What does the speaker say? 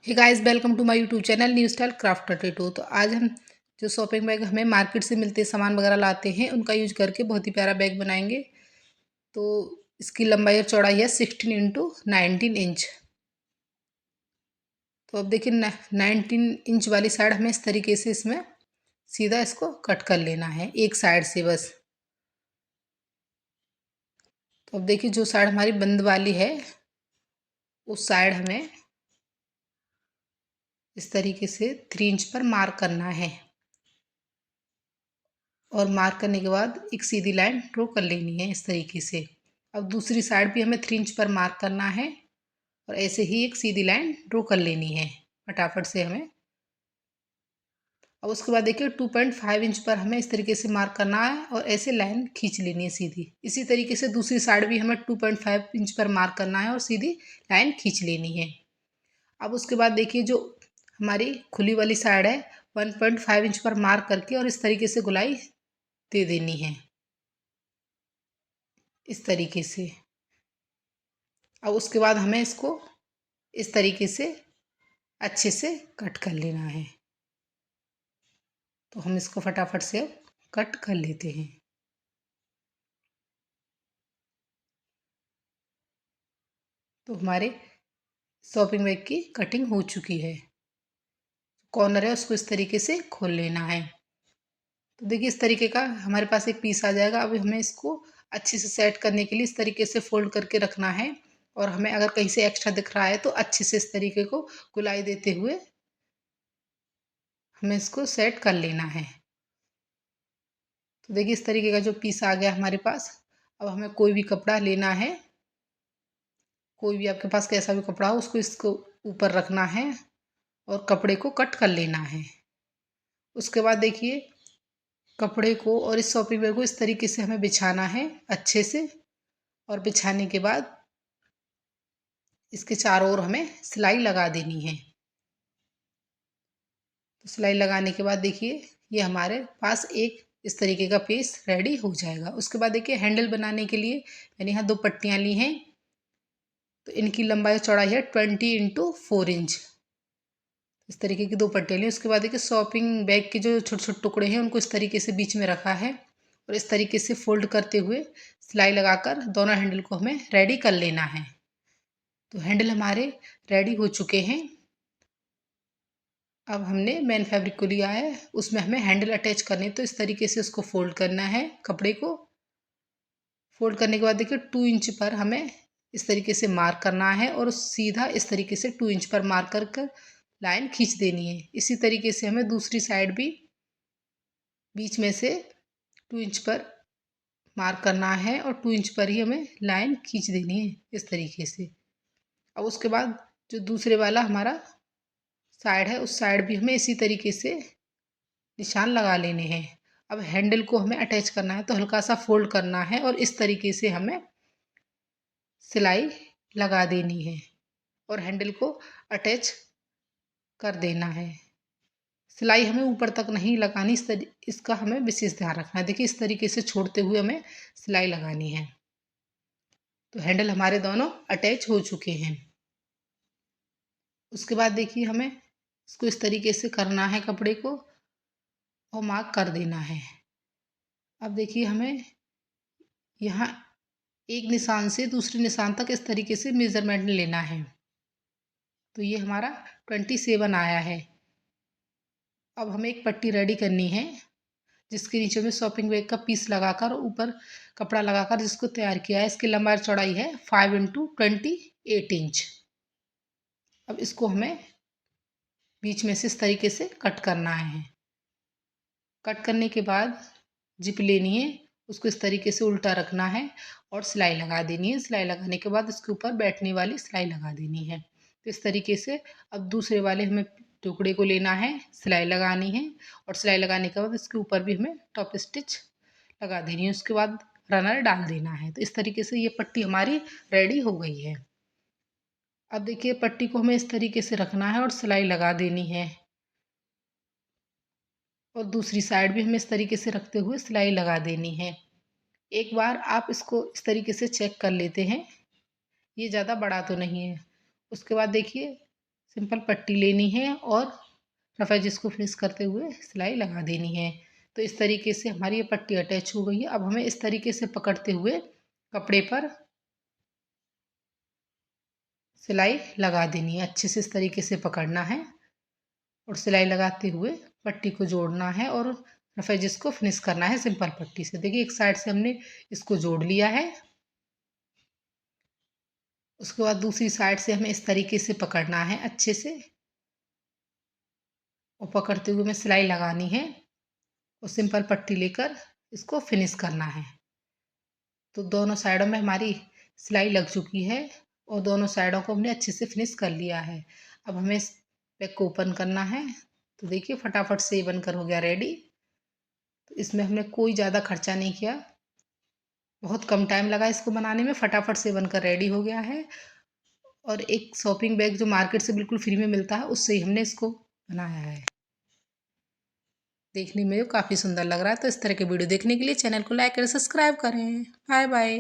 Hey guys, welcome to my YouTube channel new style craft 32। तो आज हम जो शॉपिंग बैग हमें मार्केट से मिलते सामान वगैरह लाते हैं उनका यूज करके बहुत ही प्यारा बैग बनाएंगे। तो इसकी लंबाई और चौड़ाई है 16x19 इंच। तो अब देखिए 19 इंच वाली साइड हमें इस तरीके से इसमें सीधा इसको कट कर लेना है एक साइड से बस। तो अब देखिए जो साइड हमारी बंद वाली है उस साइड हमें इस तरीके से 3 इंच पर मार्क करना है और मार्क करने के बाद एक सीधी लाइन ड्रॉ कर लेनी है इस तरीके से। अब दूसरी साइड भी हमें 3 इंच पर मार्क करना है और ऐसे ही एक सीधी लाइन ड्रॉ कर लेनी है फटाफट से हमें। अब उसके बाद देखिए 2.5 इंच पर हमें इस तरीके से मार्क करना है और ऐसे लाइन खींच लेनी है सीधी। इसी तरीके से दूसरी साइड भी हमें 2.5 इंच पर मार्क करना है और सीधी लाइन खींच लेनी है। अब उसके बाद देखिए जो हमारी खुली वाली साइड है 1.5 इंच पर मार्क करके और इस तरीके से गोलाई दे देनी है इस तरीके से। अब उसके बाद हमें इसको इस तरीके से अच्छे से कट कर लेना है। तो हम इसको फटाफट से अब कट कर लेते हैं। तो हमारे शॉपिंग बैग की कटिंग हो चुकी है। कॉर्नर है उसको इस तरीके से खोल लेना है। तो देखिए इस तरीके का हमारे पास एक पीस आ जाएगा। अब हमें इसको अच्छे से सेट करने के लिए इस तरीके से फोल्ड करके रखना है और हमें अगर कहीं से एक्स्ट्रा दिख रहा है तो अच्छे से इस तरीके को गुलाई देते हुए हमें इसको सेट कर लेना है। तो देखिए इस तरीके का जो पीस आ गया हमारे पास। अब हमें कोई भी कपड़ा लेना है, कोई भी आपके पास कैसा भी कपड़ा हो उसको इसको ऊपर रखना है और कपड़े को कट कर लेना है। उसके बाद देखिए कपड़े को और इस शॉपिंग बैग को इस तरीके से हमें बिछाना है अच्छे से। और बिछाने के बाद इसके चारों ओर हमें सिलाई लगा देनी है। तो सिलाई लगाने के बाद देखिए ये हमारे पास एक इस तरीके का पीस रेडी हो जाएगा। उसके बाद देखिए हैंडल बनाने के लिए मैंने यहाँ 2 पट्टियाँ ली हैं। तो इनकी लंबाई और चौड़ाई है 20x4 इंच। इस तरीके की 2 पट्टियाँ ली। उसके बाद देखिए शॉपिंग बैग के जो छोटे छोटे टुकड़े हैं उनको इस तरीके से बीच में रखा है और इस तरीके से फोल्ड करते हुए सिलाई लगाकर दोनों हैंडल को हमें रेडी कर लेना है। तो हैंडल हमारे रेडी हो चुके हैं। अब हमने मेन फैब्रिक को लिया है, उसमें हमें हैंडल अटैच करने। तो इस तरीके से उसको फोल्ड करना है कपड़े को। फोल्ड करने के बाद देखिए 2 इंच पर हमें इस तरीके से मार्क करना है और सीधा इस तरीके से 2 इंच पर मार्क कर लाइन खींच देनी है। इसी तरीके से हमें दूसरी साइड भी बीच में से 2 इंच पर मार्क करना है और 2 इंच पर ही हमें लाइन खींच देनी है इस तरीके से। अब उसके बाद जो दूसरे वाला हमारा साइड है उस साइड भी हमें इसी तरीके से निशान लगा लेने हैं। अब हैंडल को हमें अटैच करना है तो हल्का सा फोल्ड करना है और इस तरीके से हमें सिलाई लगा देनी है और हैंडल को अटैच कर देना है। सिलाई हमें ऊपर तक नहीं लगानी, इसका हमें विशेष ध्यान रखना है। देखिए इस तरीके से छोड़ते हुए हमें सिलाई लगानी है। तो हैंडल हमारे दोनों अटैच हो चुके हैं। उसके बाद देखिए हमें इसको इस तरीके से करना है कपड़े को और मार्क कर देना है। अब देखिए हमें यहाँ एक निशान से दूसरे निशान तक इस तरीके से मेजरमेंट लेना है। तो ये हमारा 27 आया है। अब हमें एक पट्टी रेडी करनी है जिसके नीचे में शॉपिंग बैग का पीस लगाकर ऊपर कपड़ा लगाकर जिसको तैयार किया है। इसकी लंबाई चौड़ाई है 5x28 इंच। अब इसको हमें बीच में से इस तरीके से कट करना है। कट करने के बाद जिप लेनी है, उसको इस तरीके से उल्टा रखना है और सिलाई लगा देनी है। सिलाई लगाने के बाद इसके ऊपर बैठने वाली सिलाई लगा देनी है। तो इस तरीके से अब दूसरे वाले हमें टुकड़े को लेना है, सिलाई लगानी है और सिलाई लगाने के बाद इसके ऊपर भी हमें टॉप स्टिच लगा देनी है। उसके बाद रनर डाल देना है। तो इस तरीके से ये पट्टी हमारी रेडी हो गई है। अब देखिए पट्टी को हमें इस तरीके से रखना है और सिलाई लगा देनी है और दूसरी साइड भी हमें इस तरीके से रखते हुए सिलाई लगा देनी है। एक बार आप इसको इस तरीके से चेक कर लेते हैं, ये ज़्यादा बड़ा तो नहीं है। उसके बाद देखिए सिंपल पट्टी लेनी है और रफ़ एज इसको फिनिश करते हुए सिलाई लगा देनी है। तो इस तरीके से हमारी ये पट्टी अटैच हो गई है। अब हमें इस तरीके से पकड़ते हुए कपड़े पर सिलाई लगा देनी है। अच्छे से इस तरीके से पकड़ना है और सिलाई लगाते हुए पट्टी को जोड़ना है और रफ़ एज इसको फिनिश करना है सिंपल पट्टी से। देखिए एक साइड से हमने इसको जोड़ लिया है। उसके बाद दूसरी साइड से हमें इस तरीके से पकड़ना है अच्छे से और पकड़ते हुए हमें सिलाई लगानी है और सिंपल पट्टी लेकर इसको फिनिश करना है। तो दोनों साइडों में हमारी सिलाई लग चुकी है और दोनों साइडों को हमने अच्छे से फिनिश कर लिया है। अब हमें इस बैग को ओपन करना है। तो देखिए फटाफट से ये बनकर हो गया रेडी। तो इसमें हमने कोई ज़्यादा खर्चा नहीं किया, बहुत कम टाइम लगा इसको बनाने में, फटाफट से बनकर रेडी हो गया है। और एक शॉपिंग बैग जो मार्केट से बिल्कुल फ्री में मिलता है उससे ही हमने इसको बनाया है। देखने में काफ़ी सुंदर लग रहा है। तो इस तरह के वीडियो देखने के लिए चैनल को लाइक और सब्सक्राइब करें। Bye bye.